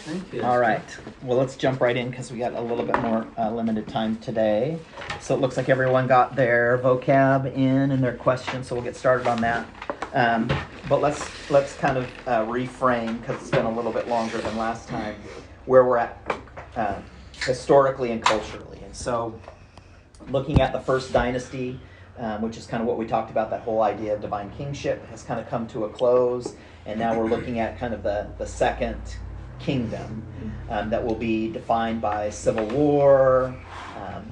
Thank you. All right. Well, let's jump right in because we got a little bit more limited time today. So it looks like everyone got their vocab in and their questions, so we'll get started on that. But let's kind of reframe, because it's been a little bit longer than last time, where we're at historically and culturally. And so looking at the first dynasty, which is kind of what we talked about, that whole idea of divine kingship has kind of come to a close. And now we're looking at kind of the second kingdom that will be defined by civil war,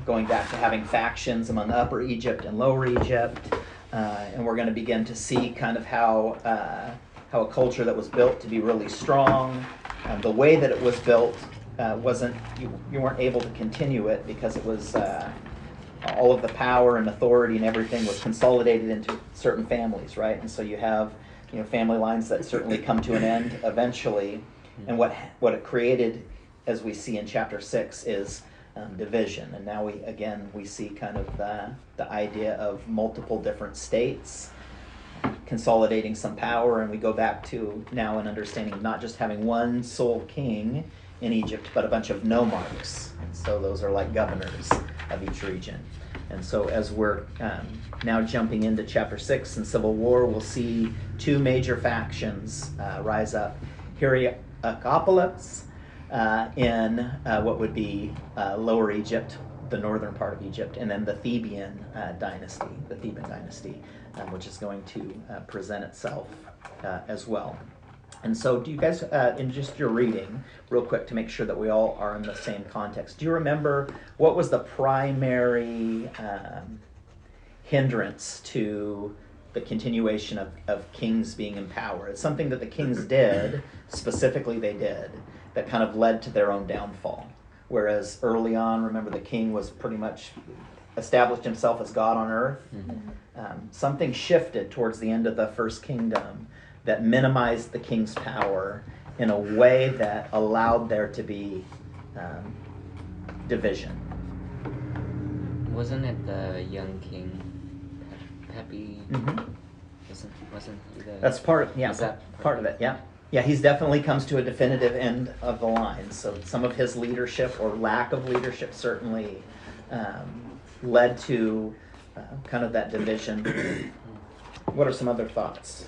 going back to having factions among Upper Egypt and Lower Egypt. And we're going to begin to see kind of how a culture that was built to be really strong, the way that it was built wasn't, you weren't able to continue it because it was all of the power and authority and everything was consolidated into certain families, right? And so you have family lines that certainly come to an end eventually. And what it created, as we see in chapter 6, is division. And now we see kind of the idea of multiple different states consolidating some power, and we go back to now an understanding of not just having one sole king in Egypt, but a bunch of nomarchs. And so those are like governors of each region. And so as we're now jumping into chapter 6 and civil war, we'll see two major factions rise up. Hierapolis in what would be Lower Egypt, the northern part of Egypt, and then the Theban dynasty, which is going to present itself as well. And so do you guys, in just your reading, real quick to make sure that we all are in the same context, do you remember what was the primary hindrance to the continuation of kings being in power? It's something that the kings did, specifically they did, that kind of led to their own downfall. Whereas early on, remember, the king was pretty much established himself as God on earth. Something shifted towards the end of the first kingdom that minimized the king's power in a way that allowed there to be division. Wasn't it the young king, Pepi? Mm-hmm. Wasn't he the... That's part of it, yeah. Yeah, he's definitely comes to a definitive end of the line. So some of his leadership, or lack of leadership, certainly led to kind of that division. What are some other thoughts?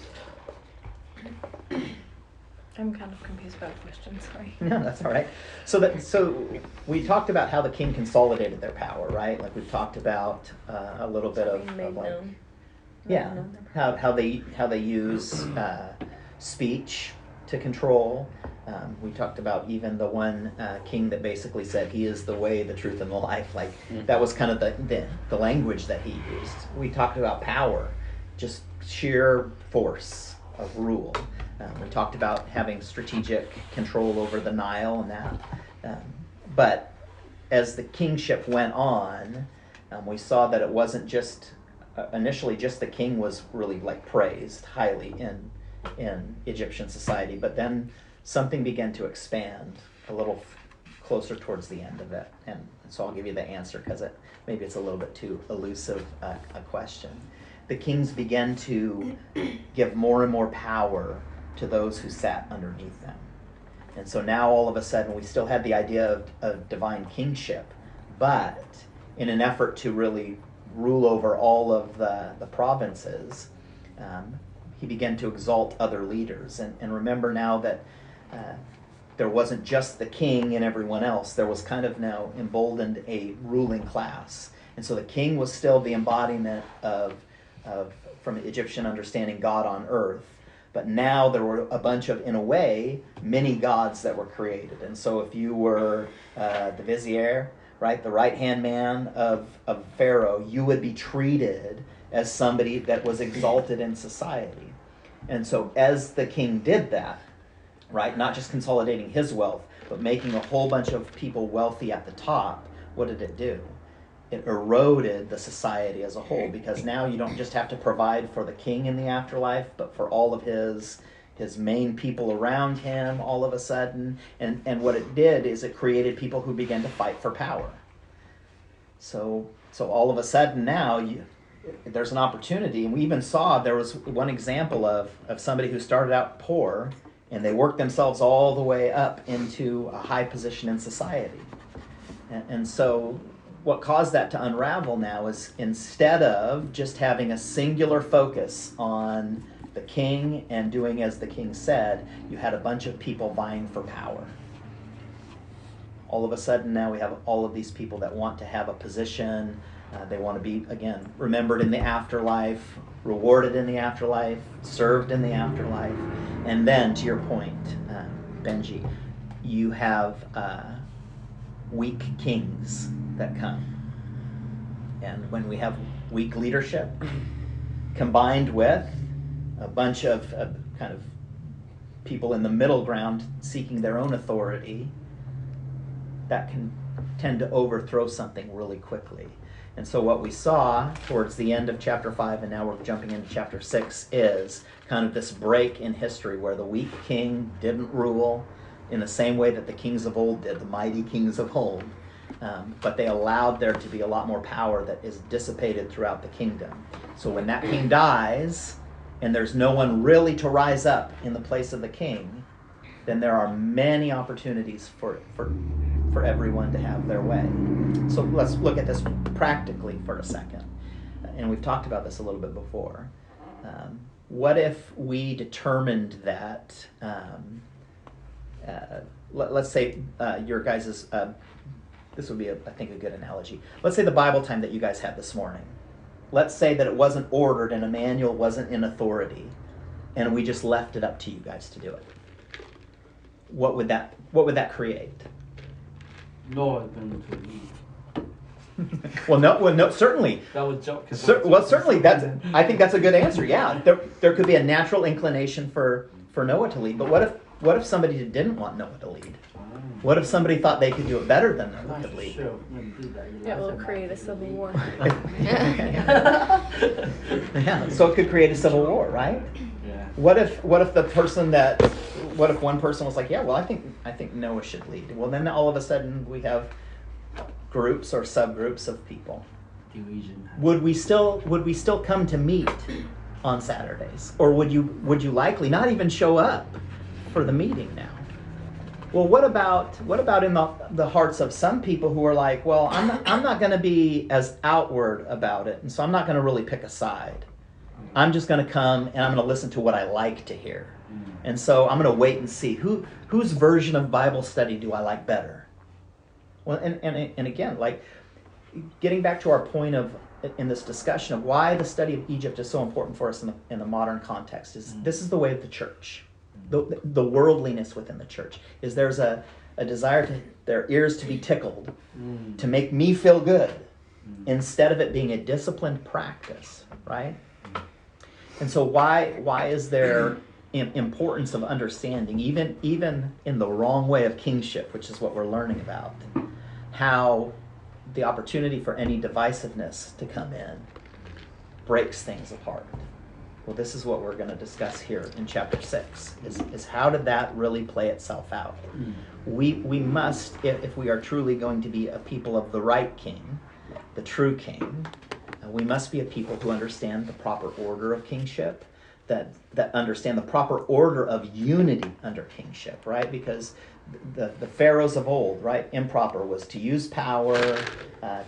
I'm kind of confused about the question, sorry. No, that's all right. So we talked about how the king consolidated their power, right? Like we've talked about a little bit of like, yeah, how they use speech to control. We talked about even the one king that basically said he is the way, the truth, and the life. Like that was kind of the language that he used. We talked about power, just sheer force of rule. We talked about having strategic control over the Nile and that. But as the kingship went on, we saw that it wasn't just initially just the king was really like praised highly in Egyptian society, but then something began to expand a little closer towards the end of it. And so I'll give you the answer because maybe it's a little bit too elusive a question. The kings began to give more and more power to those who sat underneath them. And so now all of a sudden we still had the idea of divine kingship, but in an effort to really rule over all of the provinces, he began to exalt other leaders. And remember now that there wasn't just the king and everyone else. There was kind of now emboldened a ruling class. And so the king was still the embodiment of from Egyptian understanding, God on earth. But now there were a bunch of, in a way, many gods that were created. And so if you were the vizier, right, the right-hand man of Pharaoh, you would be treated as somebody that was exalted in society. And so as the king did that, right, not just consolidating his wealth, but making a whole bunch of people wealthy at the top, what did it do? It eroded the society as a whole, because now you don't just have to provide for the king in the afterlife, but for all of his main people around him all of a sudden. And what it did is it created people who began to fight for power. So all of a sudden now there's an opportunity, and we even saw there was one example of somebody who started out poor And they worked themselves all the way up into a high position in society. And so what caused that to unravel now is, instead of just having a singular focus on the king and doing as the king said, you had a bunch of people vying for power. All of a sudden now we have all of these people that want to have a position. They want to be, again, remembered in the afterlife, rewarded in the afterlife, served in the afterlife. And then, to your point, Benji, you have weak kings that come. And when we have weak leadership combined with a bunch of kind of people in the middle ground seeking their own authority, that can tend to overthrow something really quickly. And so what we saw towards the end of chapter 5, and now we're jumping into chapter 6, is kind of this break in history where the weak king didn't rule in the same way that the kings of old did, the mighty kings of old. But they allowed there to be a lot more power that is dissipated throughout the kingdom. So when that king dies, and there's no one really to rise up in the place of the king, then there are many opportunities for everyone to have their way. So let's look at this practically for a second. And we've talked about this a little bit before. What if we determined that, let's say your guys' this would be, I think, a good analogy. Let's say the Bible time that you guys had this morning. Let's say that it wasn't ordered and Emmanuel wasn't in authority, and we just left it up to you guys to do it. What would that create? No one going to lead. Well, no, certainly. That would joke. Certainly, I think that's a good answer. Yeah, there could be a natural inclination for Noah to lead, but what if somebody didn't want Noah to lead? What if somebody thought they could do it better than Noah could lead? It will create a civil war. Yeah, so it could create a civil war, right? Yeah. What if one person was like, yeah, well, I think Noah should lead. Well, then all of a sudden we have groups or subgroups of people. Division. Would we still come to meet on Saturdays, or would you likely not even show up for the meeting now? Well, what about in the hearts of some people who are like, well, I'm not going to be as outward about it, and so I'm not going to really pick a side. I'm just going to come and I'm going to listen to what I like to hear. And so I'm going to wait and see whose version of Bible study do I like better. Well, and again, like getting back to our point in this discussion of why the study of Egypt is so important for us in the modern context is this is the way of the church. The worldliness within the church is there's a desire to their ears to be tickled, to make me feel good, instead of it being a disciplined practice, right? And so why is there importance of understanding, even in the wrong way of kingship, which is what we're learning about, how the opportunity for any divisiveness to come in breaks things apart. Well, this is what we're going to discuss here in chapter 6, is how did that really play itself out? We must, if we are truly going to be a people of the right king, the true king, we must be a people who understand the proper order of kingship, that understand the proper order of unity under kingship, right? Because the pharaohs of old, right, improper was to use power,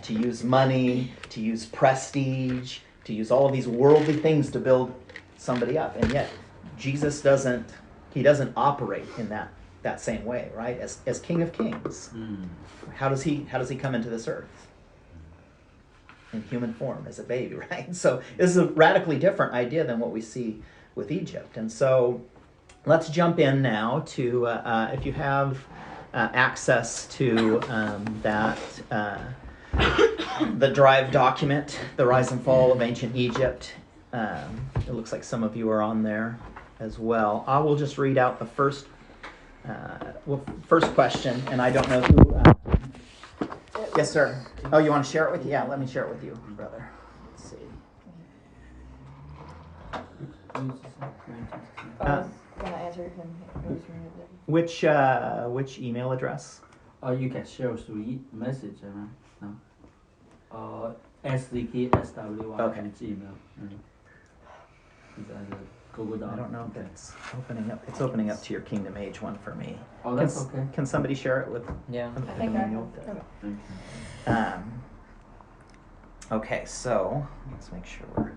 to use money, to use prestige, to use all of these worldly things to build somebody up. And yet Jesus doesn't operate in that same way, right? As King of Kings. How does he come into this earth? In human form as a baby, right? So this is a radically different idea than what we see with Egypt. And so let's jump in now to, if you have access to the Drive document, The Rise and Fall of Ancient Egypt. It looks like some of you are on there as well. I will just read out the first question, and I don't know who... Yes, sir. Oh, you want to share it with you? Yeah, let me share it with you, brother. Let's see. Can I answer him? Which email address? You can share through message, no? SDKSWY Okay. Gmail. Go down. I don't know if it's opening up. It's opening up to your Kingdom Age one for me. Oh, that's okay. Can somebody share it with? Yeah. I think I have. Thank you. Okay, so let's make sure we're...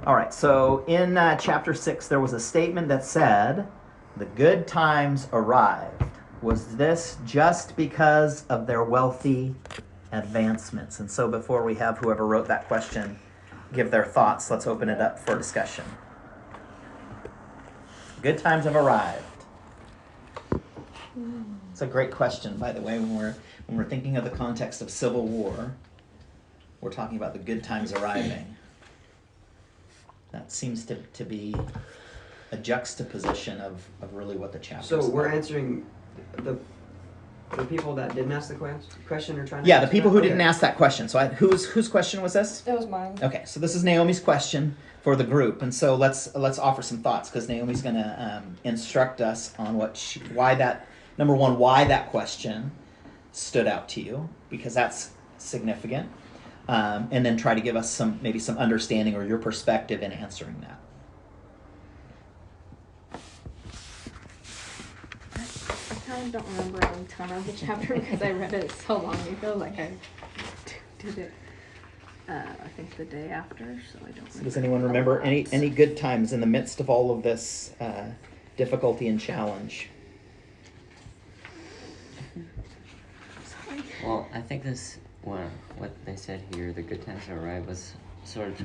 All right, so in chapter 6, there was a statement that said, the good times arrived. Was this just because of their wealthy advancements? And so before we have whoever wrote that question give their thoughts, let's open it up for discussion. Good times have arrived. It's a great question, by the way, when we're thinking of the context of civil war. We're talking about the good times arriving. That seems to be a juxtaposition of really what the chapter is So we're about. answering the people that didn't ask the question or trying to Yeah, the answer people that? who didn't ask that question. So whose question was this? That was mine. Okay, so this is Naomi's question for the group, and so let's offer some thoughts because Naomi's going to instruct us on why that question stood out to you, because that's significant. And then try to give us maybe some understanding or your perspective in answering that. I kind of don't remember a ton of the chapter because I read it so long ago. Like I did it, I think the day after, so I don't. So does anyone remember any good times in the midst of all of this difficulty and challenge? Sorry. Well, I think what they said here, the good times have arrived, was sort of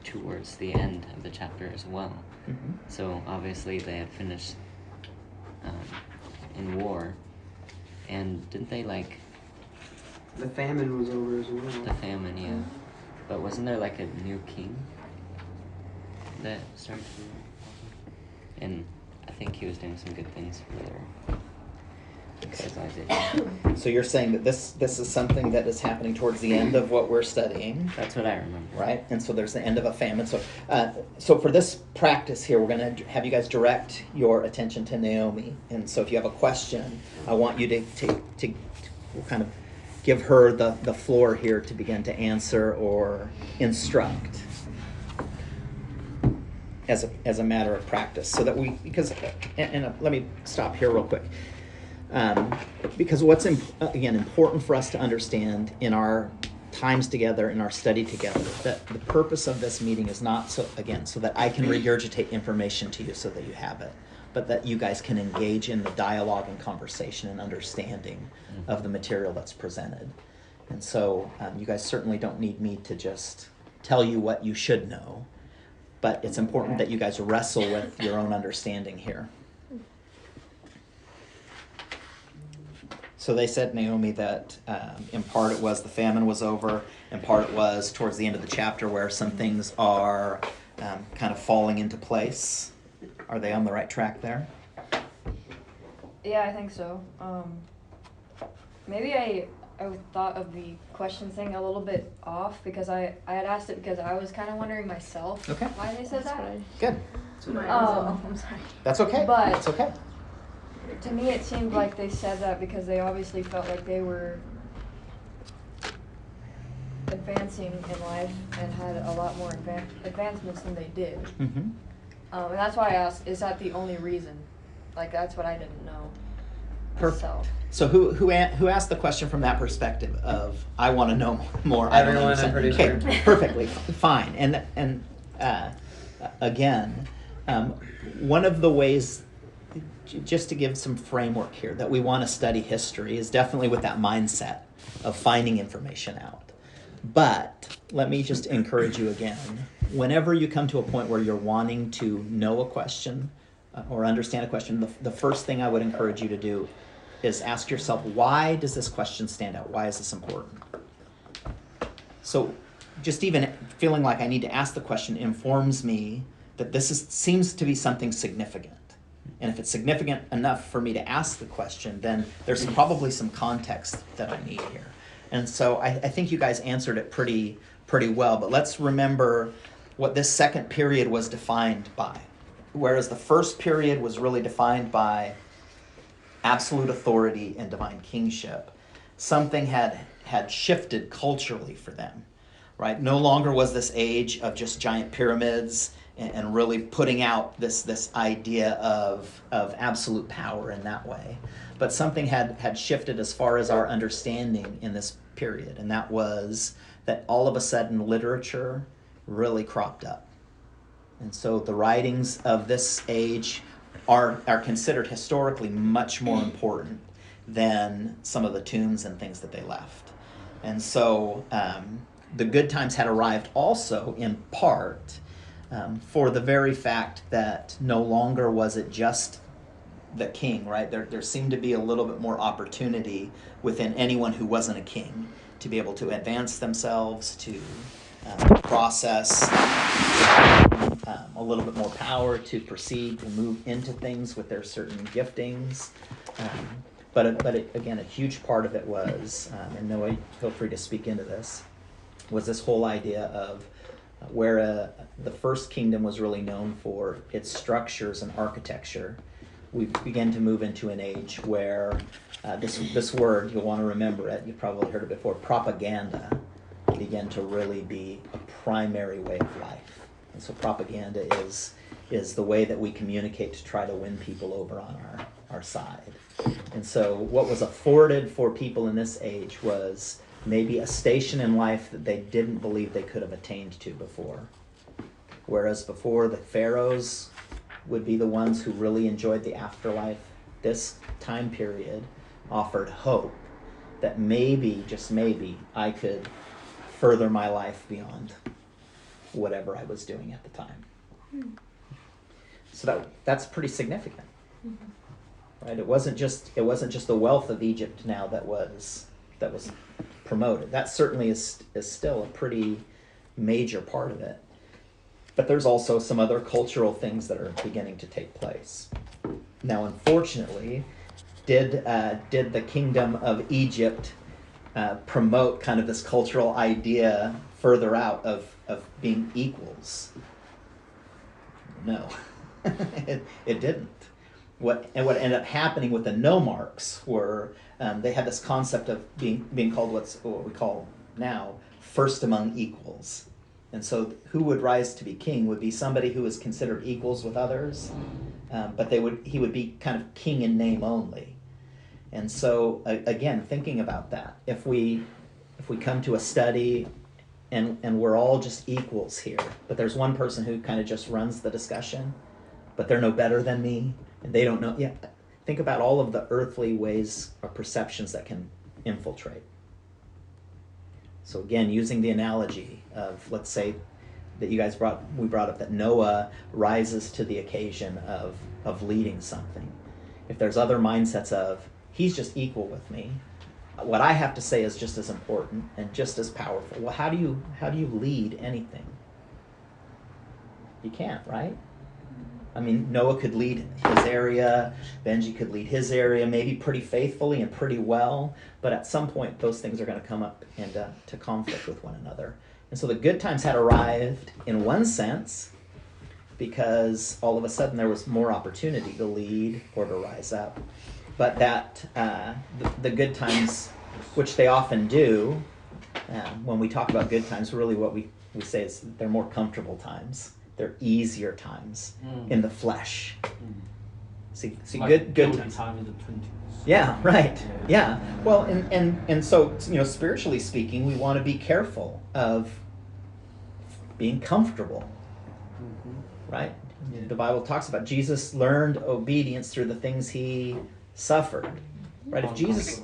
towards the end of the chapter as well. Mm-hmm. So obviously they had finished in war, and didn't they The famine was over as well. the famine? Yeah, but wasn't there a new king that started to rule? And I think he was doing some good things for their civilization. So you're saying that this is something that is happening towards the end of what we're studying, That's what I remember. right? And so there's the end of a famine. So for this practice here, we're going to have you guys direct your attention to Naomi. And so if you have a question, I want you to kind of give her the floor here to begin to answer or instruct as a matter of practice, so that let me stop here real quick. Because what's important for us to understand in our times together, in our study together, that the purpose of this meeting is not so that I can regurgitate information to you so that you have it, but that you guys can engage in the dialogue and conversation and understanding of the material that's presented. And so you guys certainly don't need me to just tell you what you should know, but it's important that you guys wrestle with your own understanding here. So they said, Naomi, that in part it was the famine was over, in part it was towards the end of the chapter where some things are kind of falling into place. Are they on the right track there? Yeah, I think so. Maybe I thought of the question thing a little bit off because I had asked it because I was kind of wondering myself why they said that. Good. I'm sorry. That's okay. But That's okay. to me, it seemed like they said that because they obviously felt like they were advancing in life and had a lot more advancements than they did. Mm-hmm. And that's why I asked, is that the only reason? Like, that's what I didn't know. Perfect. So. So who asked the question from that perspective of I want to know more? I don't Everyone, I'm understand. pretty Okay, perfectly fine. And again, one of the ways, just to give some framework here, that we want to study history is definitely with that mindset of finding information out. But let me just encourage you again, whenever you come to a point where you're wanting to know a question or understand a question, the first thing I would encourage you to do is ask yourself, why does this question stand out? Why is this important? So just even feeling like I need to ask the question informs me that this seems to be something significant. And if it's significant enough for me to ask the question, then there's probably some context that I need here. And so I think you guys answered it pretty well. But let's remember what this second period was defined by. Whereas the first period was really defined by absolute authority and divine kingship, something had shifted culturally for them, right? No longer was this age of just giant pyramids and really putting out this idea of absolute power in that way. But something had shifted as far as our understanding in this period, and that was that all of a sudden literature really cropped up. And so the writings of this age are considered historically much more important than some of the tombs and things that they left. And so the good times had arrived also in part for the very fact that no longer was it just the king, right? There seemed to be a little bit more opportunity within anyone who wasn't a king to be able to advance themselves, to process, a little bit more power to proceed, to move into things with their certain giftings. But again, a huge part of it was, and Noah, feel free to speak into this, was this whole idea of where the first kingdom was really known for its structures and architecture. We began to move into an age where this word, you'll want to remember it, you've probably heard it before, propaganda, began to really be a primary way of life. And so propaganda is the way that we communicate to try to win people over on our side. And so what was afforded for people in this age was maybe a station in life that they didn't believe they could have attained to before. Whereas before, the pharaohs would be the ones who really enjoyed the afterlife. This time period offered hope that maybe, just maybe, I could further my life beyond whatever I was doing at the time. So that's pretty significant. Right? It wasn't just the wealth of Egypt now that was promoted. That certainly is still a pretty major part of it. But there's also some other cultural things that are beginning to take place. Now, unfortunately, did the kingdom of Egypt promote kind of this cultural idea further out of being equals? No, it didn't. What ended up happening with the nomarchs were they had this concept of being called what we call now first among equals. And so who would rise to be king would be somebody who was considered equals with others, but he would be kind of king in name only. And so again, thinking about that, if we come to a study and we're all just equals here, but there's one person who kind of just runs the discussion, but they're no better than me, and they don't know. Yeah, think about all of the earthly ways or perceptions that can infiltrate. So again, using the analogy of, let's say that we brought up that Noah rises to the occasion of leading something. If there's other mindsets of, he's just equal with me, what I have to say is just as important and just as powerful. Well, how do you lead anything? You can't, right? I mean, Noah could lead his area, Benji could lead his area, maybe pretty faithfully and pretty well, but at some point those things are going to come up into conflict with one another. And so the good times had arrived in one sense because all of a sudden there was more opportunity to lead or to rise up. But that the good times, which they often do, when we talk about good times, really what we say is they're more comfortable times. They're easier times in the flesh. See, like good times. Time in the 20s. Yeah, right. Yeah. Well, and so spiritually speaking, we want to be careful of being comfortable, right? Yeah. The Bible talks about Jesus learned obedience through the things he suffered, right? If Jesus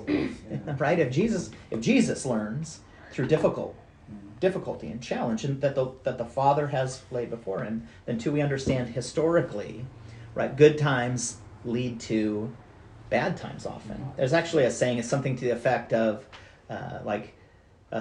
learns through difficulty and challenge and that the Father has laid before him, then too we understand historically, right? Good times lead to bad times often. There's actually a saying, it's something to the effect of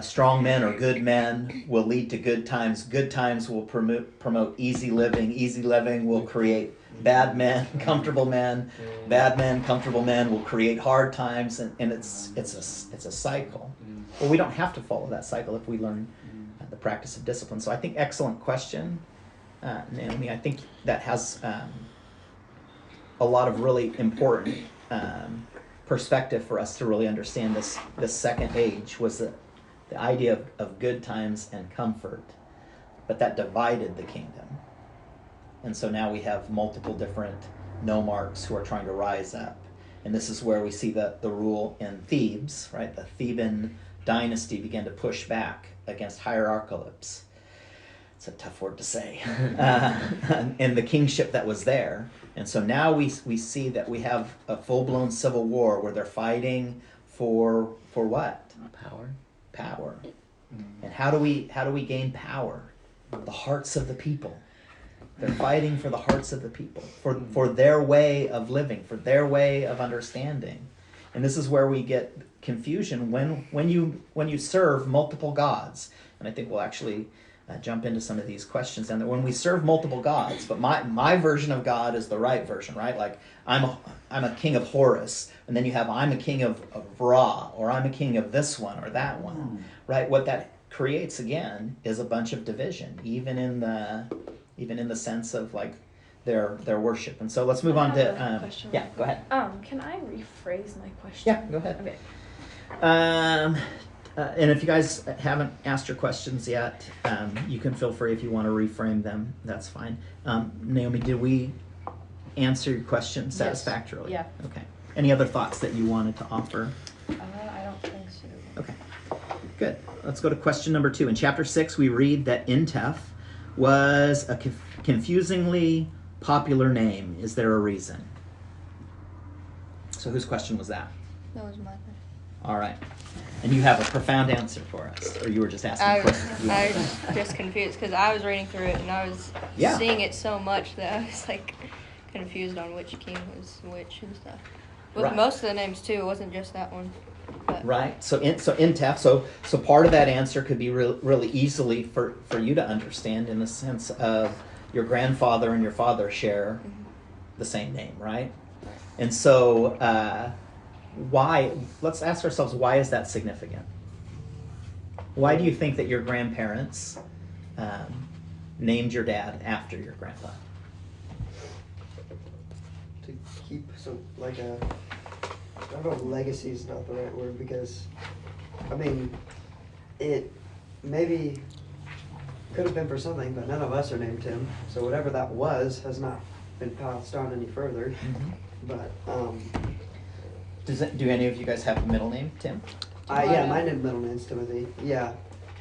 strong men or good men will lead to good times. Good times will promote easy living. Easy living will create bad men, comfortable men. Bad men, comfortable men will create hard times, and it's a cycle. Well, we don't have to follow that cycle if we learn the practice of discipline. So I think excellent question, Naomi. I think that has a lot of really important perspective for us to really understand this second age was the idea of good times and comfort, but that divided the kingdom. And so now we have multiple different nomarchs who are trying to rise up. And this is where we see the rule in Thebes, right? The Theban dynasty began to push back against Hierarchalypse. It's a tough word to say. And the kingship that was there. And so now we see that we have a full-blown civil war where they're fighting for what? Power. Power. And how do we gain power? The hearts of the people. They're fighting for the hearts of the people, for their way of living, for their way of understanding. And this is where we get confusion when you serve multiple gods. And I think we'll actually jump into some of these questions. And when we serve multiple gods, but my version of God is the right version, right? Like I'm a king of Horus, and then you have I'm a king of Ra, or I'm a king of this one or that one, right? What that creates again is a bunch of division, even in the sense of like their worship. And so let's move on to question. yeah, go ahead. Can I rephrase my question? Yeah, go ahead. Okay. And if you guys haven't asked your questions yet, you can feel free if you want to reframe them. That's fine. Naomi, did we answer your question satisfactorily? Yeah. Okay. Any other thoughts that you wanted to offer? I don't think so. Okay. Good. Let's go to question number 2. In chapter 6, we read that Intef was a confusingly popular name. Is there a reason? So whose question was that? That was my question. All right. And you have a profound answer for us, or you were just asking I questions? was just confused because I was reading through it and I was seeing it so much that I was like confused on which king was which and stuff. With most of the names too, it wasn't just that one. But. Right. So Intef. So part of that answer could be really easily for you to understand in the sense of your grandfather and your father share the same name, right? And so why? Let's ask ourselves, why is that significant? Why do you think that your grandparents named your dad after your grandpa? To keep some, like a, I don't know, legacy is not the right word, because, I mean, it maybe could have been for something, but none of us are named Tim, so whatever that was has not been passed on any further. But, do any of you guys have a middle name, Tim? yeah, my middle name's Timothy, yeah.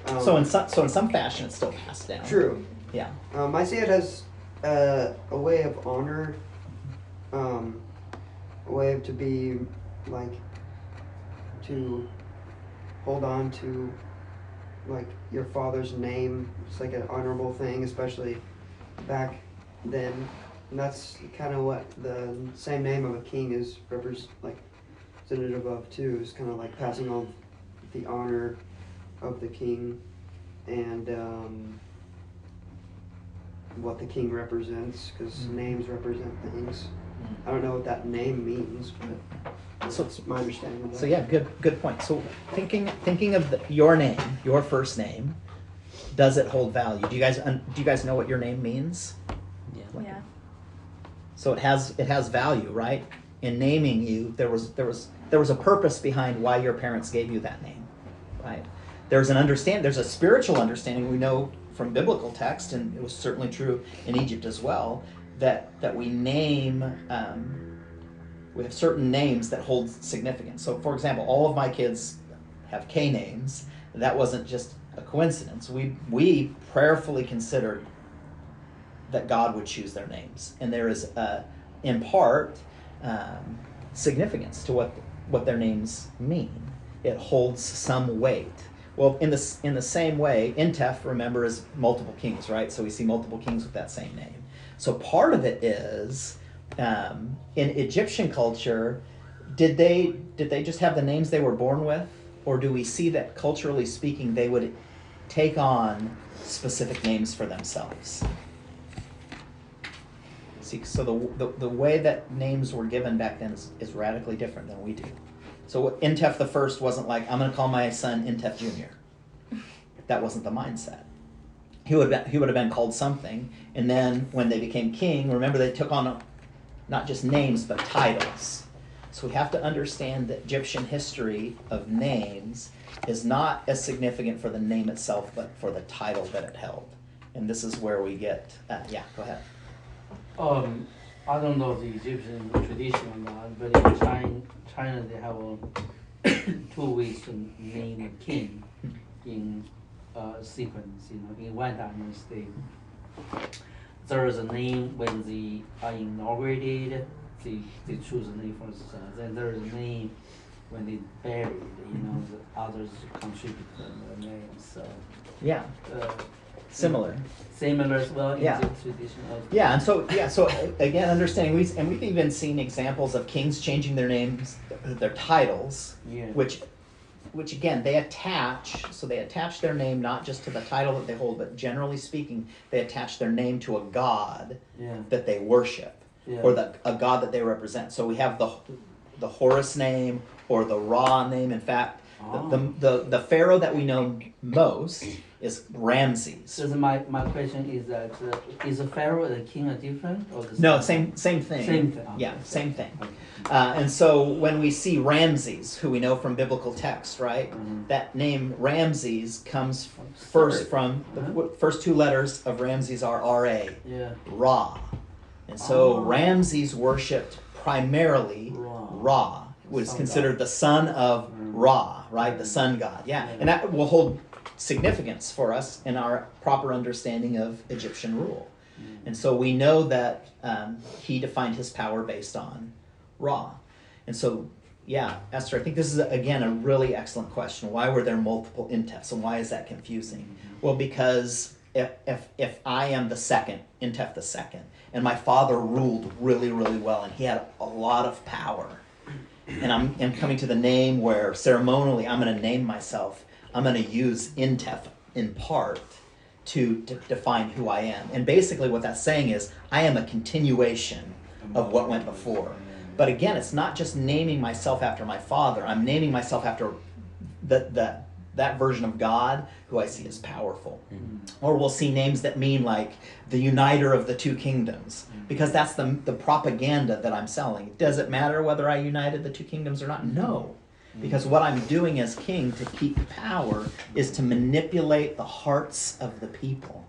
So in some fashion, it's still passed down. True. Yeah. I see it as a way of honor, a way to be, like, to hold on to, like, your father's name. It's like an honorable thing, especially back then. And that's kind of what the same name of a king is representative of too, is kind of like passing on the honor of the king and what the king represents, because names represent things. I don't know what that name means, but that's my understanding of that. So yeah, good point. So thinking of your name, your first name, does it hold value? Do you guys know what your name means? Yeah. Yeah. So it has value, right? In naming you, there was a purpose behind why your parents gave you that name, right? There's a spiritual understanding we know from biblical text, and it was certainly true in Egypt as well, that we name, we have certain names that hold significance. So for example, all of my kids have K names. That wasn't just a coincidence. We prayerfully considered that God would choose their names, and there is in part significance to what their names mean. It holds some weight. Well, in the same way, Intef, remember, is multiple kings, right? So we see multiple kings with that same name. So part of it is in Egyptian culture, did they just have the names they were born with, or do we see that culturally speaking they would take on specific names for themselves? See, so the way that names were given back then is radically different than we do. So Intef the First wasn't like, I'm going to call my son Intef Jr. That wasn't the mindset. He would have been called something, and then when they became king, remember they took on not just names but titles. So we have to understand that Egyptian history of names is not as significant for the name itself, but for the title that it held. And this is where we get, yeah, go ahead. I don't know the Egyptian tradition or not, but in China they have 2 ways to name a king in sequence. In one dynasty, there is a name when they are inaugurated. They choose a name first. Then there is a name when they buried. The others contribute the name. So Yeah. Similar. Similar as well in Yeah. the tradition of. Yeah, and so again, understanding we've even seen examples of kings changing their names, their titles, Yeah. which again they attach. So they attach their name not just to the title that they hold, but generally speaking, they attach their name to a god Yeah. that they worship, Yeah. or a god that they represent. So we have the Horus name or the Ra name. In fact, the pharaoh that we know most is Ramses. So my question is that is a pharaoh and a king are different or the No, same? same thing. Same thing. Okay. Yeah, same thing. Okay. And so when we see Ramses, who we know from biblical text, right? Mhm. That name Ramses comes first from the first 2 letters of Ramses are R-A, Yeah. Ra. And so Oh. Ramses worshipped primarily Ra, who is Sun considered god. the son of Ra, right? The sun god. Yeah. And that will hold significance for us in our proper understanding of Egyptian rule. And so we know that he defined his power based on Ra. And so, yeah, Esther, I think this is, again, a really excellent question. Why were there multiple Intefs, and why is that confusing? Well, because if I am the second, Intef the second, and my father ruled really, really well, and he had a lot of power, and I'm coming to the name where ceremonially I'm going to name myself, I'm going to use Intef in part to define who I am. And basically what that's saying is I am a continuation of what went before. But again, it's not just naming myself after my father. I'm naming myself after that version of God who I see as powerful. Or we'll see names that mean like the uniter of the 2 kingdoms, because that's the propaganda that I'm selling. Does it matter whether I united the 2 kingdoms or not? No. Because what I'm doing as king to keep power is to manipulate the hearts of the people.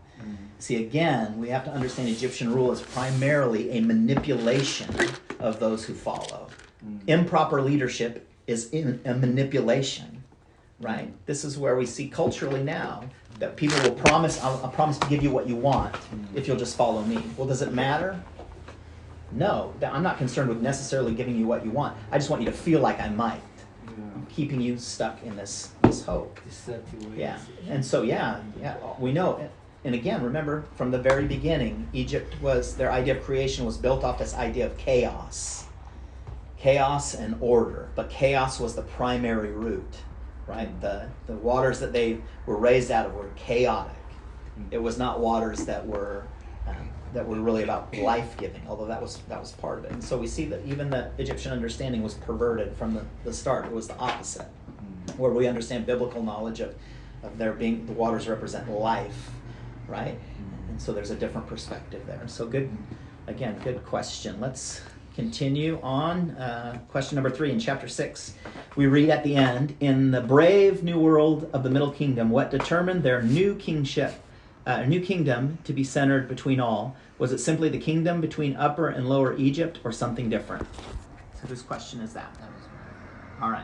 See, again, we have to understand Egyptian rule is primarily a manipulation of those who follow. Improper leadership is a manipulation, right? This is where we see culturally now that people will promise, I'll promise to give you what you want if you'll just follow me. Well, does it matter? No, I'm not concerned with necessarily giving you what you want. I just want you to feel like I might. Keeping you stuck in this hope. Yeah, and so we know, and again, remember from the very beginning, their idea of creation was built off this idea of chaos and order, but chaos was the primary root, right? The waters that they were raised out of were chaotic. It was not waters that were really about life-giving, although that was part of it. And so we see that even the Egyptian understanding was perverted from the start. It was the opposite, where we understand biblical knowledge of there being, the waters represent life, right? And so there's a different perspective there. So good question. Let's continue on. Question number 3 in chapter 6. We read at the end, in the brave new world of the Middle Kingdom, what determined their new kingdom to be centered between all? Was it simply the kingdom between Upper and Lower Egypt, or something different? So whose question is that? All right.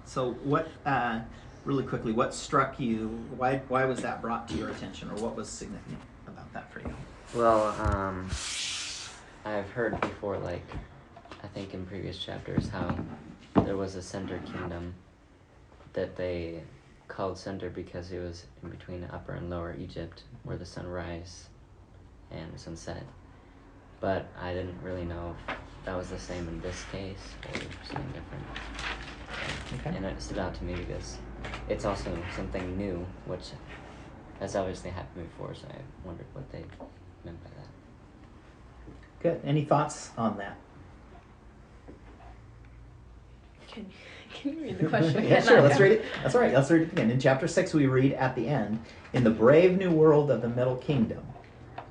So what, really quickly, what struck you? Why was that brought to your attention, or what was significant about that for you? Well, I've heard before, like, I think in previous chapters, how there was a center kingdom that they called center because it was in between Upper and Lower Egypt, where the sun rise and sunset. But I didn't really know if that was the same in this case or something different. Okay. And it stood out to me because it's also something new, which has obviously happened before, so I wondered what they meant by that. Good. Any thoughts on that? Can you read the question? Yeah, sure. Let's read it. That's all right. Let's read it again. In chapter 6, we read at the end, in the brave new world of the Middle Kingdom,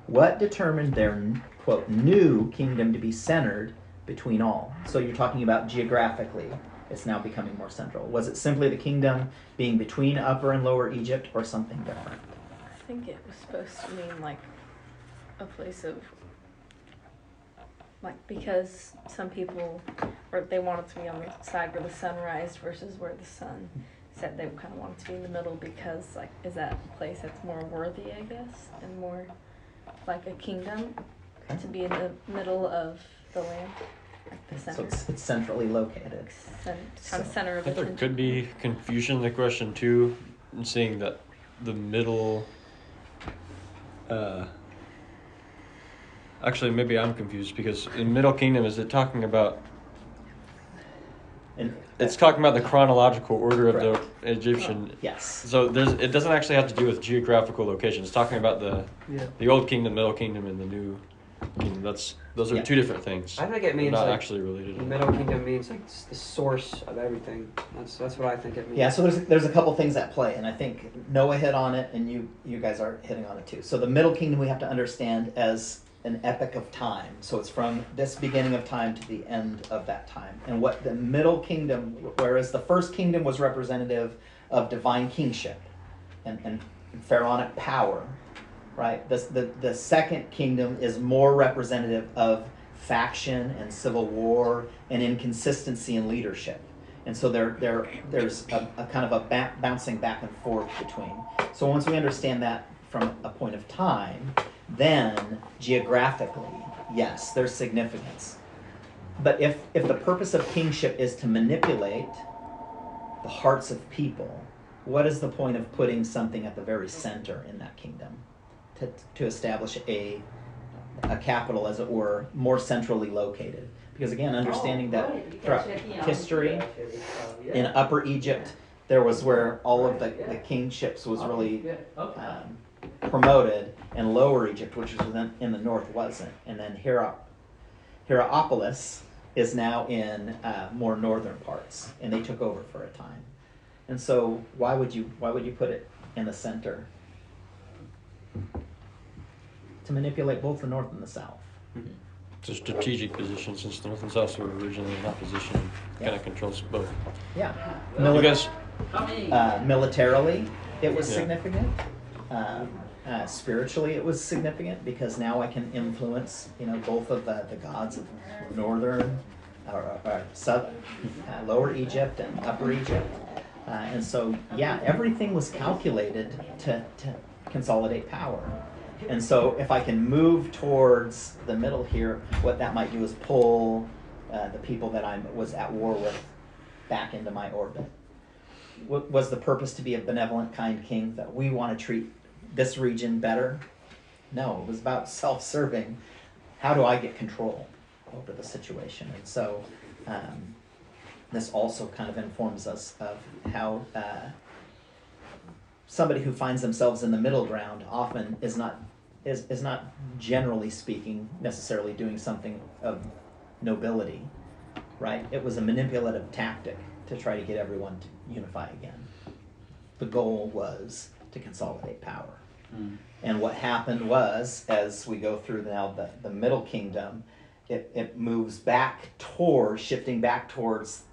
what determined their, quote, new kingdom to be centered between all? So you're talking about geographically. It's now becoming more central. Was it simply the kingdom being between Upper and Lower Egypt, or something different? I think it was supposed to mean like a place of, like, because some people, or they want it to be on the side where the sun rises versus where the sun set, they kind of want it to be in the middle because, like, is that a place that's more worthy, I guess, and more like a kingdom to be in the middle of the land, like the So center. it's centrally located. Kind of center I of think there attention. could be confusion in the question too, in seeing that the middle. Actually, maybe I'm confused because in Middle Kingdom, is it talking about? And It's talking about the chronological order of Correct. the Egyptian. yes. So it doesn't actually have to do with geographical location. It's talking about the Old Kingdom, Middle Kingdom, and the New Kingdom. Those are Yeah. two different things. I think it They're means not like actually related. the Middle Kingdom means like it's the source of everything. That's what I think it means. Yeah, so there's a couple things at play, and I think Noah hit on it, and you guys are hitting on it too. So the Middle Kingdom we have to understand as an epoch of time. So it's from this beginning of time to the end of that time. And what the Middle Kingdom, whereas the first kingdom was representative of divine kingship and pharaonic power, right? The second kingdom is more representative of faction and civil war and inconsistency in leadership. And so there's a kind of a bouncing back and forth between. So once we understand that from a point of time, then geographically, yes, there's significance. But if the purpose of kingship is to manipulate the hearts of people, what is the point of putting something at the very center in that kingdom to establish a capital, as it were, more centrally located? Because again, understanding that throughout history, in Upper Egypt, there was where all of the kingships was really promoted, and Lower Egypt, which was in the north, wasn't. And then Hierapolis is now in more northern parts, and they took over for a time. And so, why would you put it in the center? To manipulate both the north and the south. It's a strategic position since the North and South were originally in opposition. Kind of controls both. Yeah. You guys, Militarily, it was Yeah. significant. Spiritually, it was significant because now I can influence, both of the gods of northern or southern, Lower Egypt and Upper Egypt, and so everything was calculated to consolidate power. And so if I can move towards the middle here, what that might do is pull the people that I was at war with back into my orbit. Was the purpose to be a benevolent, kind king, that we want to treat this region better? No, it was about self-serving. How do I get control over the situation? And so this also kind of informs us of how somebody who finds themselves in the middle ground often is not generally speaking necessarily doing something of nobility, right? It was a manipulative tactic to try to get everyone to unify again. The goal was to consolidate power. And what happened was, as we go through now the Middle Kingdom, it moves back shifting back towards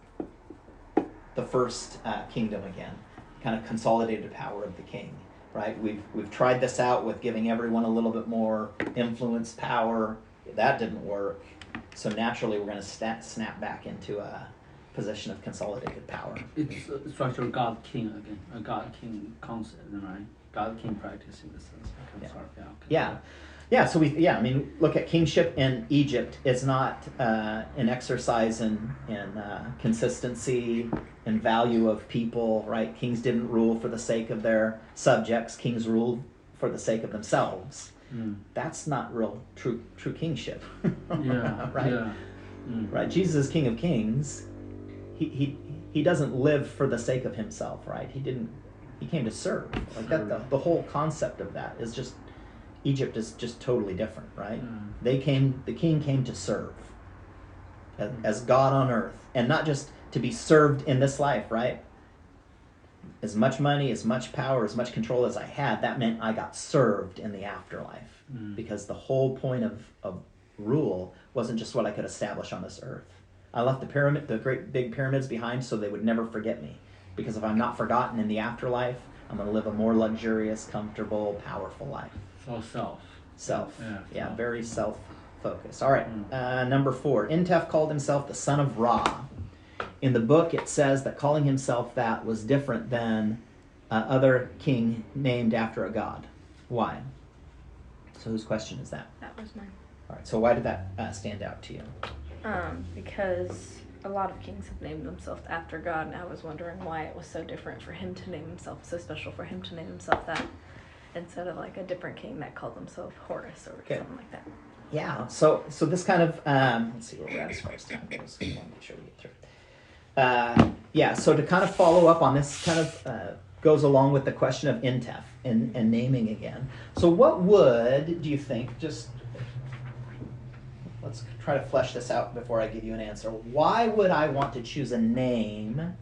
the first kingdom again, kind of consolidated power of the king, right? We've tried this out with giving everyone a little bit more influence, power. That didn't work. So naturally, we're going to snap back into a position of consolidated power. It's a structural God King again, a God King concept, right? God King practice in the sense. Yeah. So I mean, look at kingship in Egypt. It's not an exercise in consistency and value of people, right? Kings didn't rule for the sake of their subjects. Kings ruled for the sake of themselves. That's not real true kingship. Right? Yeah. Right. Jesus is King of Kings. He doesn't live for the sake of himself, right? He came to serve. Like that, the whole concept of that is just, Egypt is just totally different, right? The king came to serve as God on earth, and not just to be served in this life, right? As much money, as much power, as much control as I had, that meant I got served in the afterlife, because the whole point of rule wasn't just what I could establish on this earth. I left the great big pyramids behind so they would never forget me. Because if I'm not forgotten in the afterlife, I'm going to live a more luxurious, comfortable, powerful life. For self. Self. Yeah. Very self-focused. All right, number 4. Intef called himself the son of Ra. In the book, it says that calling himself that was different than other king named after a god. Why? So whose question is that? That was mine. All right, so why did that stand out to you? Because a lot of kings have named themselves after God, and I was wondering why it was so different for him to name himself, so special for him to name himself that, instead of like a different king that called himself Horus or something like that. Yeah, so this kind of, let's see where we're at as far as time goes. We want to make sure we get through. So to kind of follow up on this kind of goes along with the question of Intef and naming again. So what do you think, just let's try to flesh this out before I give you an answer. Why would I want to choose a name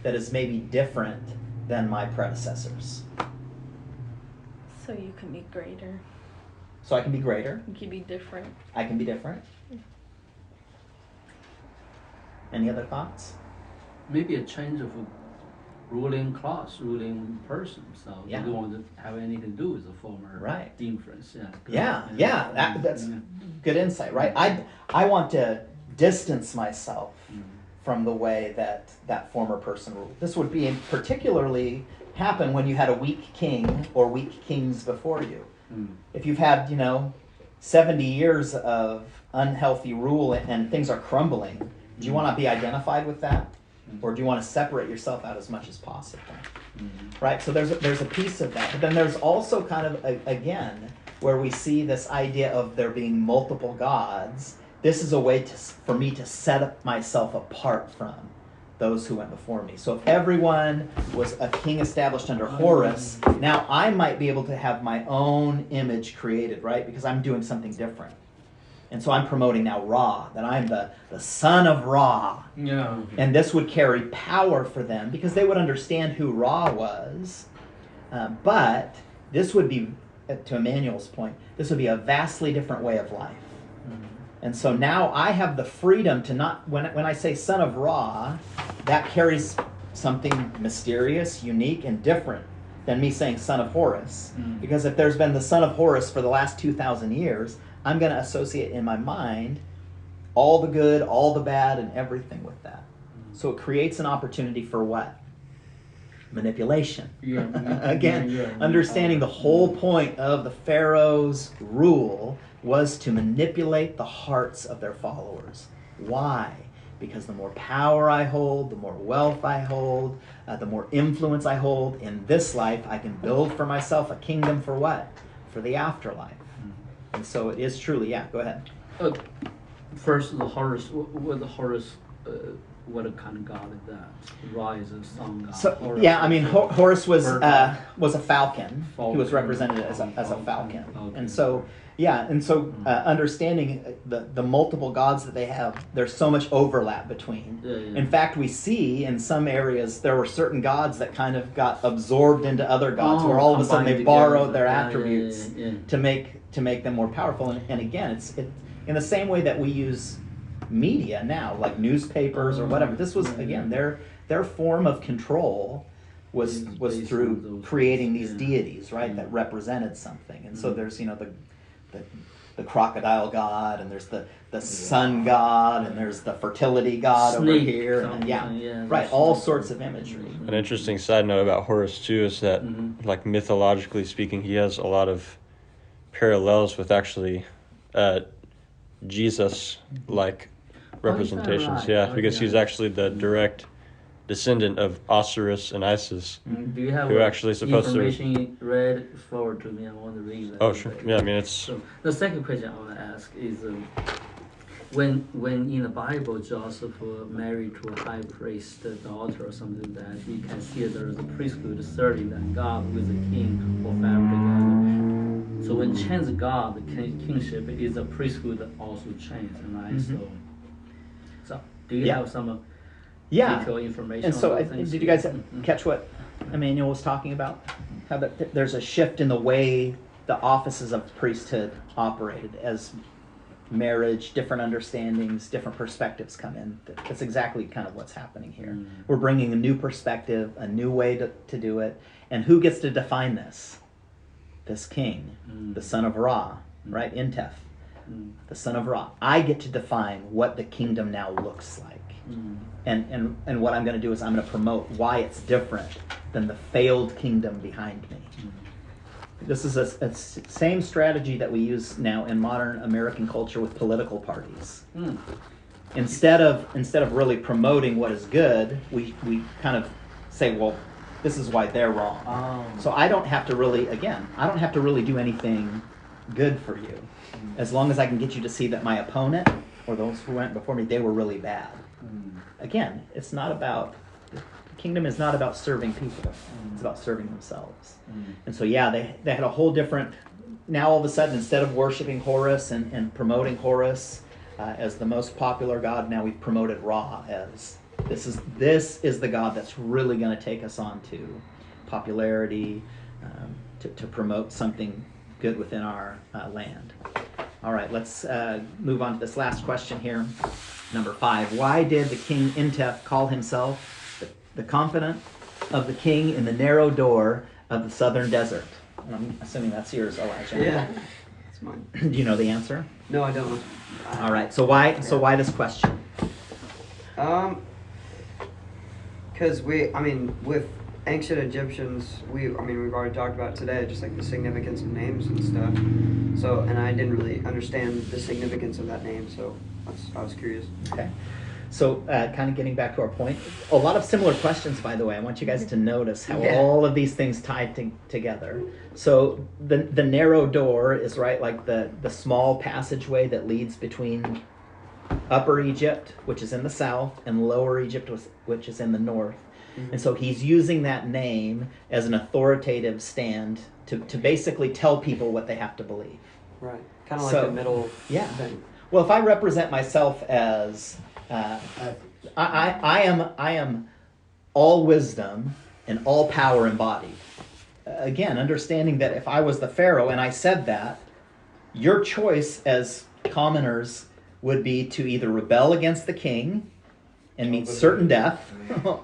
that is maybe different than my predecessors? So you can be greater. So I can be greater. You can be different. I can be different. Any other thoughts? Maybe a change of ruling class, ruling person. So Yeah. you don't want to have anything to do with the former Right. difference. That's good insight, right? I want to distance myself from the way that former person ruled. This would be particularly happen when you had a weak king or weak kings before you. If you've had 70 years of unhealthy rule and things are crumbling, do you want to be identified with that, or do you want to separate yourself out as much as possible? Right. So there's a piece of that, but then there's also kind of again where we see this idea of there being multiple gods. This is a way for me to set myself apart from those who went before me. So if everyone was a king established under Horus, now I might be able to have my own image created, right? Because I'm doing something different. And so I'm promoting now Ra, that I'm the son of Ra. Yeah. And this would carry power for them because they would understand who Ra was. But this would be, to Emmanuel's point, this would be a vastly different way of life. And so now I have the freedom to not, when I say son of Ra, that carries something mysterious, unique, and different than me saying son of Horus. Because if there's been the son of Horus for the last 2,000 years, I'm going to associate in my mind all the good, all the bad, and everything with that. So it creates an opportunity for what? Manipulation. Again, understanding the whole point of the Pharaoh's rule was to manipulate the hearts of their followers. Why? Because the more power I hold, the more wealth I hold, the more influence I hold in this life, I can build for myself a kingdom for what? For the afterlife. And so it is truly, go ahead. First, the Horus. What kind of god is that? Ra is a sun god. So Horus Horus was a falcon. He was represented as a falcon, Okay. and so understanding the multiple gods that they have, there's so much overlap between. In fact, we see in some areas there were certain gods that kind of got absorbed into other gods, where all of a sudden they borrowed their attributes to make them more powerful. And again, it's in the same way that we use media now, like newspapers or whatever. This was again their form of control was through creating these deities, right, that represented something. And so there's the crocodile god, and there's the sun god, and there's the fertility god over here, and right, all sorts of imagery. An interesting side note about Horus too is that, like mythologically speaking, he has a lot of parallels with actually Jesus, like representations. Because he's actually the direct descendant of Osiris and Isis. Do you have who actually supposed information read forward to me? I want to read that. Oh, sure. Yeah, I mean, it's... So the second question I want to ask is, when in the Bible Joseph married to a high priest daughter or something, that you can see there is a priesthood serving that God with the king or Pharaoh together. So when change God, the kingship is a priesthood also changed, right? So do you have some detailed information? And so, on things? did you guys catch what Emmanuel was talking about? How there's a shift in the way the offices of priesthood operated as marriage, different understandings, different perspectives come in. That's exactly kind of what's happening here. We're bringing a new perspective, a new way to do it. And who gets to define this? This king, the son of Ra. right? Intef, the son of Ra. I get to define what the kingdom now looks like. And what I'm going to do is I'm going to promote why it's different than the failed kingdom behind me. This is a same strategy that we use now in modern American culture with political parties. Instead of really promoting what is good, we kind of say, well, this is why they're wrong. So I don't have to really do anything good for you, as long as I can get you to see that my opponent or those who went before me, they were really bad. Again, the kingdom is not about serving people. It's about serving themselves. And so they had a whole different, now all of a sudden, instead of worshiping Horus and promoting Horus as the most popular god, now we've promoted Ra as this is the god that's really going to take us on to popularity, to promote something good within our land. All right, let's move on to this last question here. Number 5. Why did the king Intef call himself the confidant of the king in the narrow door of the southern desert? And I'm assuming that's yours, Elijah. Yeah, it's mine. Do you know the answer? No, I don't. All right. So why why this question? Because with ancient Egyptians, we've already talked about it today, just like the significance of names and stuff. So, and I didn't really understand the significance of that name, so I was curious. Okay. So, kind of getting back to our point, a lot of similar questions, by the way. I want you guys to notice how all of these things tied together. So, the narrow door is like the small passageway that leads between Upper Egypt, which is in the south, and Lower Egypt, which is in the north. And so he's using that name as an authoritative stand to basically tell people what they have to believe. Right. Kind of like the middle thing. Well, if I represent myself as I am all wisdom and all power embodied. Again, understanding that if I was the Pharaoh and I said that, your choice as commoners would be to either rebel against the king and meet certain death,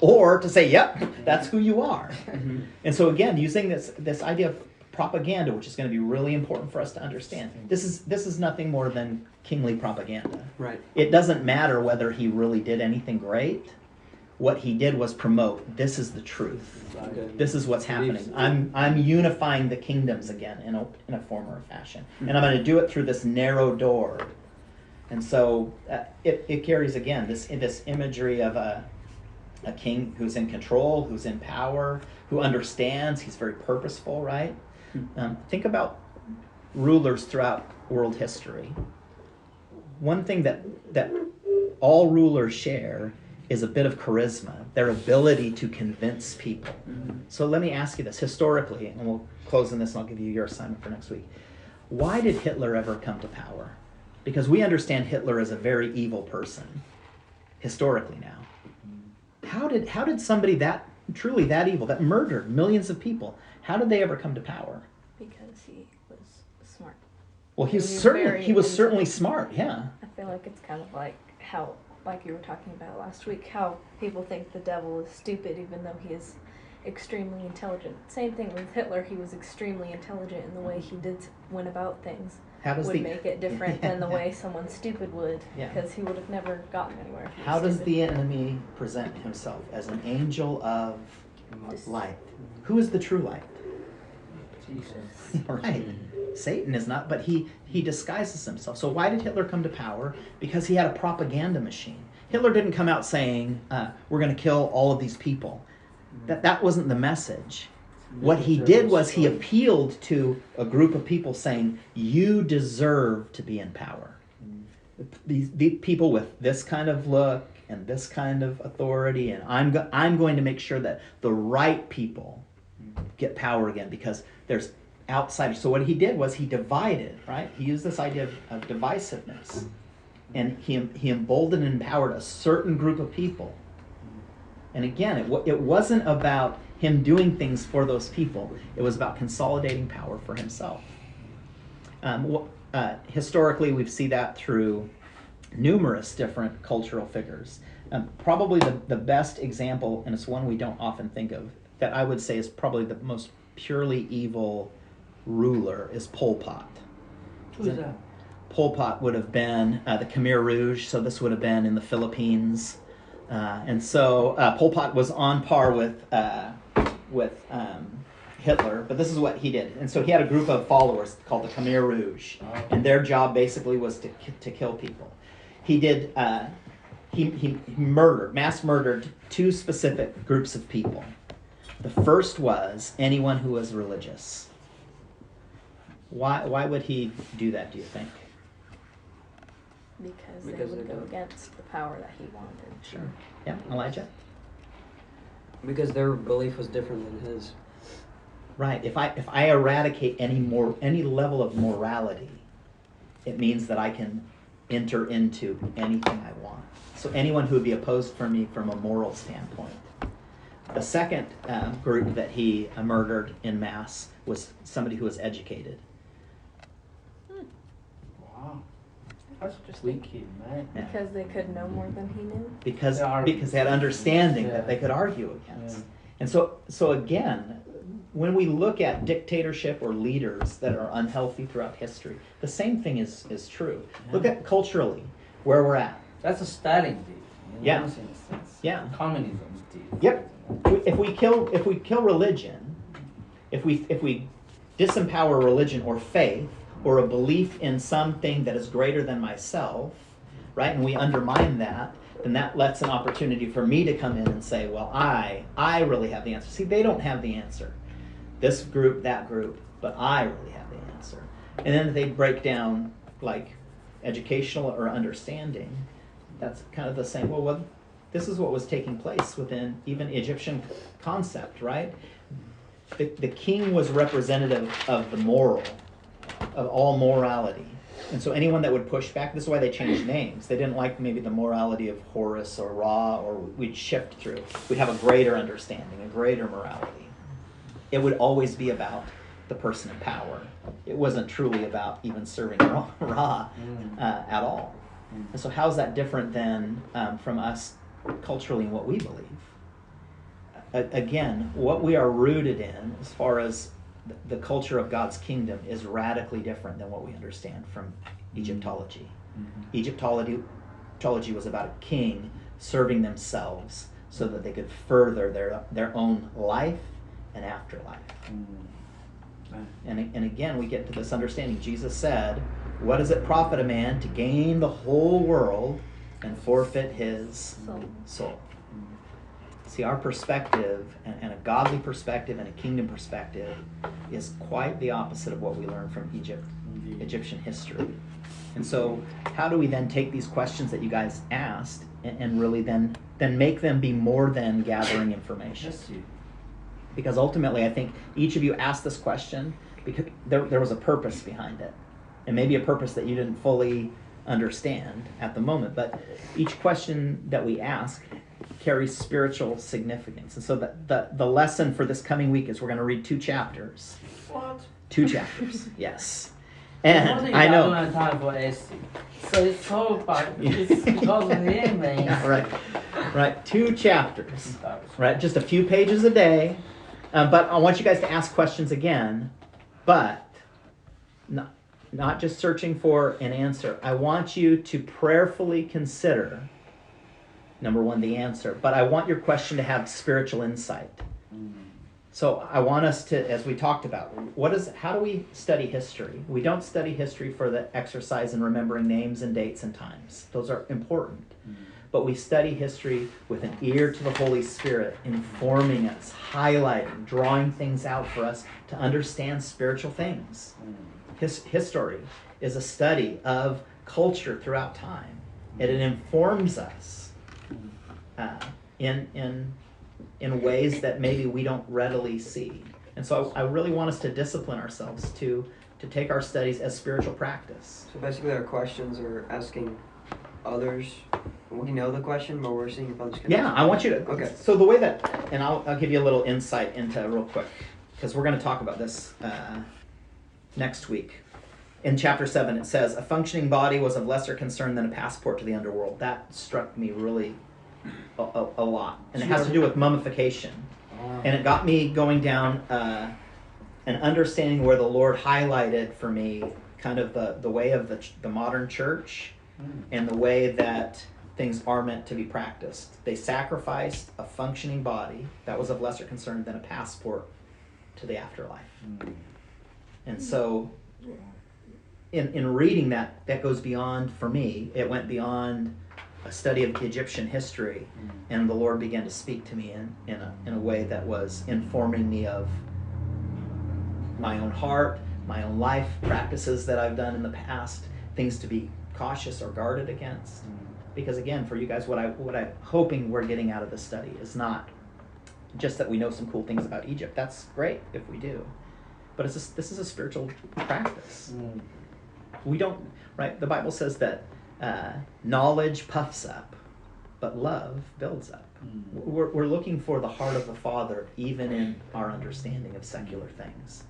or to say, yep, that's who you are. And so again, using this idea of propaganda, which is going to be really important for us to understand. This is nothing more than kingly propaganda. Right. It doesn't matter whether he really did anything great. What he did was promote, this is the truth. This is what's happening. I'm unifying the kingdoms again in a form or a fashion. And I'm going to do it through this narrow door. And so it carries, again, this imagery of a king who's in control, who's in power, who understands. He's very purposeful, right? Think about rulers throughout world history. One thing that all rulers share is a bit of charisma, their ability to convince people. So let me ask you this, historically, and we'll close on this and I'll give you your assignment for next week. Why did Hitler ever come to power? Because we understand Hitler as a very evil person, historically now. How did somebody truly that evil, that murdered millions of people, how did they ever come to power? Because he was smart. Well, he was certainly smart, yeah. I feel like it's kind of like how, like you were talking about last week, how people think the devil is stupid even though he is extremely intelligent. Same thing with Hitler, he was extremely intelligent in the way he went about things. Make it different than the way someone stupid would, because he would have never gotten anywhere. How does the enemy present himself? As an angel of light. Who is the true light? Jesus. Right. Satan is not, but he disguises himself. So why did Hitler come to power? Because he had a propaganda machine. Hitler didn't come out saying, we're going to kill all of these people. That wasn't the message. What he did was he appealed to a group of people saying, you deserve to be in power. These people with this kind of look and this kind of authority, and I'm going to make sure that the right people get power again, because there's outsiders. So what he did was he divided, right? He used this idea of divisiveness, and he emboldened and empowered a certain group of people. And again, it wasn't about him doing things for those people. It was about consolidating power for himself. Historically, we see that through numerous different cultural figures. Probably the best example, and it's one we don't often think of, that I would say is probably the most purely evil ruler, is Pol Pot. Who's that? Pol Pot would have been the Khmer Rouge, so this would have been in the Philippines. And so Pol Pot was on par with Hitler, but this is what he did. And so he had a group of followers called the Khmer Rouge, and their job basically was to kill people. He did. He mass murdered 2 specific groups of people. The first was anyone who was religious. Why would he do that, do you think? Because Because they they would go don't- against the power that he wanted. Sure. Yeah, Elijah? Because their belief was different than his. Right. If I eradicate any level of morality, it means that I can enter into anything I want. So anyone who would be opposed for me from a moral standpoint. The second group that he murdered in mass was somebody who was educated. Wow. That's just wicked, man. Yeah. Because they could know more than he knew. Because They they had understanding Yeah. that they could argue against. Yeah. And so again, when we look at dictatorship or leaders that are unhealthy throughout history, the same thing is true. Look at culturally where we're at. That's a Stalin did. In Yeah. one sense. Yeah. Communism did. Yep. If we kill religion, if we disempower religion or faith or a belief in something that is greater than myself, right, and we undermine that, then that lets an opportunity for me to come in and say, well, I really have the answer. See, they don't have the answer. This group, that group, but I really have the answer. And then they break down like educational or understanding. That's kind of the same. Well, this is what was taking place within even Egyptian concept, right? The king was representative of the moral, of all morality. And so anyone that would push back, this is why they changed names. They didn't like maybe the morality of Horus or Ra, or we'd shift through. We'd have a greater understanding, a greater morality. It would always be about the person in power. It wasn't truly about even serving Ra at all. And so how's that different than from us culturally in what we believe? Again, what we are rooted in as far as the culture of God's kingdom is radically different than what we understand from Egyptology. Egyptology was about a king serving themselves so that they could further their own life and afterlife. And again, we get to this understanding. Jesus said, what does it profit a man to gain the whole world and forfeit his soul? See, our perspective, and a godly perspective and a kingdom perspective, is quite the opposite of what we learn from Egyptian history. And so how do we then take these questions that you guys asked and really then make them be more than gathering information? Because ultimately, I think each of you asked this question because there was a purpose behind it. And maybe a purpose that you didn't fully understand at the moment. But each question that we ask carries spiritual significance. And so the lesson for this coming week is we're going to read 2 chapters. What? 2 chapters, yes. And I know. I don't have time for SC. So it's so bad. It's because of him, man. Yeah, right. 2 chapters. Right, just a few pages a day. But I want you guys to ask questions again, but not just searching for an answer. I want you to prayerfully consider, number 1, the answer, but I want your question to have spiritual insight. So I want us to, as we talked about, how do we study history? We don't study history for the exercise in remembering names and dates and times. Those are important. But we study history with an ear to the Holy Spirit, informing us, highlighting, drawing things out for us to understand spiritual things. History is a study of culture throughout time. It informs us in ways that maybe we don't readily see. And so I really want us to discipline ourselves to take our studies as spiritual practice. So basically our questions are asking others. We know the question, but we're seeing if others can. Yeah, I want you to. Okay. So the way that, and I'll give you a little insight into real quick, because we're going to talk about this next week. In chapter 7, it says, a functioning body was of lesser concern than a passport to the underworld. That struck me really a lot. And it has to do with mummification. And it got me going down and understanding where the Lord highlighted for me kind of the way of the modern church and the way that things are meant to be practiced. They sacrificed a functioning body that was of lesser concern than a passport to the afterlife. And so in reading that goes beyond, for me, it went beyond a study of Egyptian history, and the Lord began to speak to me in a way that was informing me of my own heart, my own life, practices that I've done in the past, things to be cautious or guarded against. Because again, for you guys, what I'm hoping we're getting out of this study is not just that we know some cool things about Egypt. That's great if we do, but this is a spiritual practice. We don't, right? The Bible says that knowledge puffs up, but love builds up. We're looking for the heart of the Father even in our understanding of secular things,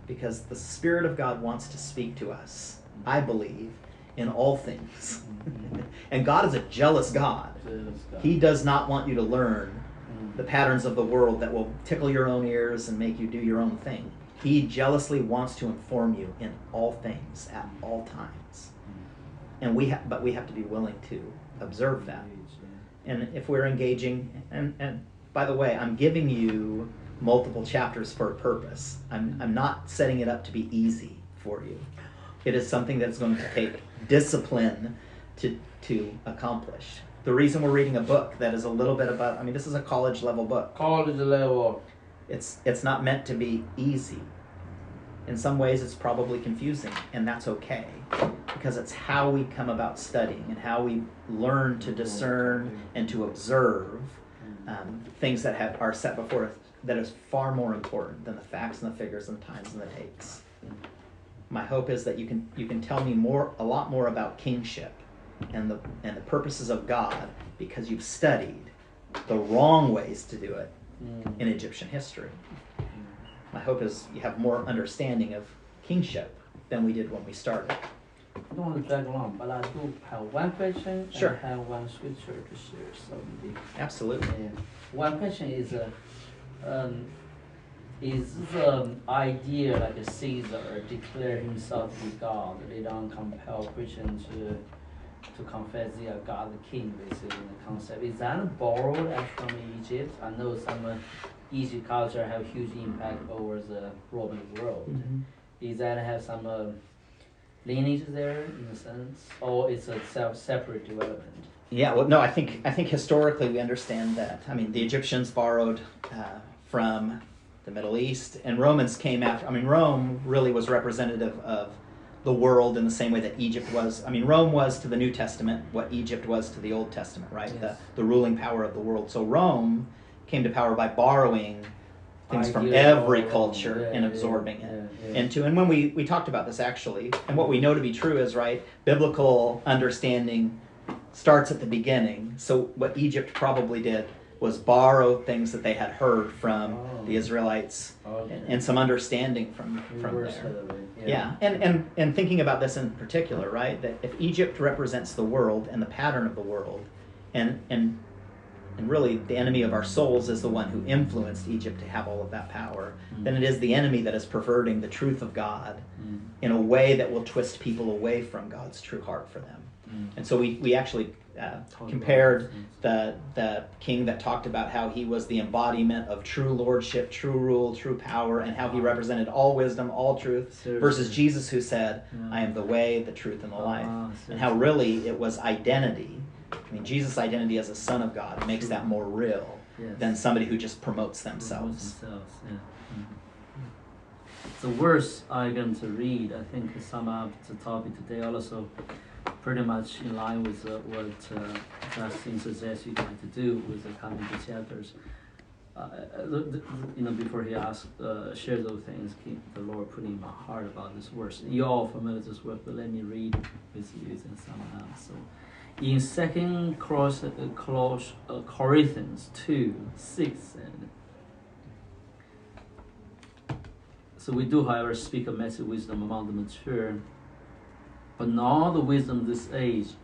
because the Spirit of God wants to speak to us, I believe, in all things. And God is a jealous God. He does not want you to learn the patterns of the world that will tickle your own ears and make you do your own thing. He jealously wants to inform you in all things at all times. And we have to be willing to observe that. And if we're engaging, and by the way, I'm giving you multiple chapters for a purpose. I'm not setting it up to be easy for you. It is something that's going to take discipline to accomplish. The reason we're reading a book that is a little bit about, this is a college level book. College level. It's not meant to be easy. In some ways it's probably confusing, and that's okay, because it's how we come about studying and how we learn to discern and to observe things that are set before us that is far more important than the facts and the figures and the times and the dates. My hope is that you can tell me a lot more about kingship and the purposes of God, because you've studied the wrong ways to do it in Egyptian history. My hope is you have more understanding of kingship than we did when we started. I don't want to drag along, but I do have one question. Sure. And have one scripture to share. So maybe. Absolutely. One question is the idea like a Caesar declare himself to be God? They don't compel Christians to confess they are God the King, basically, in the concept. Is that borrowed from Egypt? I know some Egypt culture have huge impact over the Roman world. Is that have some lineage there in a sense, or it's a separate development? Yeah, well, no, I think historically we understand that. The Egyptians borrowed from the Middle East, and Romans came after. Rome really was representative of the world in the same way that Egypt was. Rome was to the New Testament what Egypt was to the Old Testament, right? Yes. The ruling power of the world. So Rome came to power by borrowing things from every culture and absorbing it into. And when we talked about this actually, and what we know to be true is, right, biblical understanding starts at the beginning. So what Egypt probably did was borrow things that they had heard from the Israelites and some understanding from there. Yeah. And thinking about this in particular, right, that if Egypt represents the world and the pattern of the world, and really the enemy of our souls is the one who influenced Egypt to have all of that power, then it is the enemy that is perverting the truth of God in a way that will twist people away from God's true heart for them. And so we actually compared the king that talked about how he was the embodiment of true lordship, true rule, true power, and how he represented all wisdom, all truth, versus Jesus, who said, I am the way, the truth, and the life. And how really it was identity. Jesus' identity as a son of God makes that more real than somebody who just promotes themselves. The verse I'm going to read, I think, sum up the topic today also pretty much in line with what Justin suggests you guys to do with the coming two chapters. Before he shares those things, the Lord put in my heart about this verse. You're all familiar with this verse, but let me read with you and someone else. So, in 2 Corinthians 2:6, so we do, however, speak of message wisdom among the mature, but not the wisdom of this age,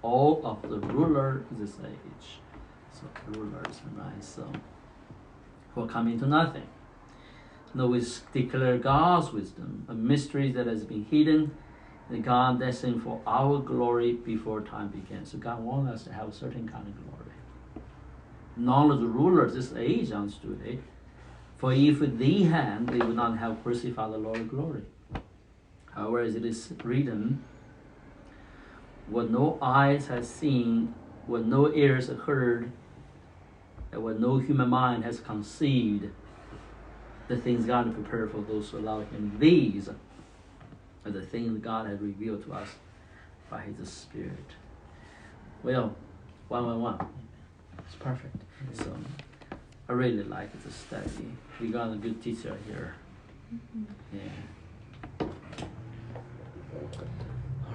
all of the ruler of this age. So rulers, right? So will come into nothing. No, we declare God's wisdom, a mystery that has been hidden The God destined for our glory before time began. So God wants us to have a certain kind of glory. None of the rulers this age understood it. For if they had, they would not have crucified the Lord of glory. However, as it is written, what no eyes has seen, what no ears have heard, and what no human mind has conceived, the things God has prepared for those who allow Him. These are the things God has revealed to us by His Spirit. Well, 111. It's perfect. So I really like the study. We got a good teacher here. Yeah. All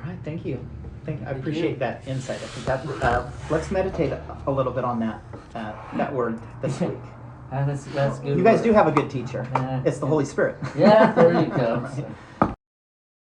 right, thank you. I appreciate that insight. I think that, let's meditate a little bit on that word this week. That's good. You guys do have a good teacher. Yeah. It's the Holy Spirit. Yeah, there you go. Right.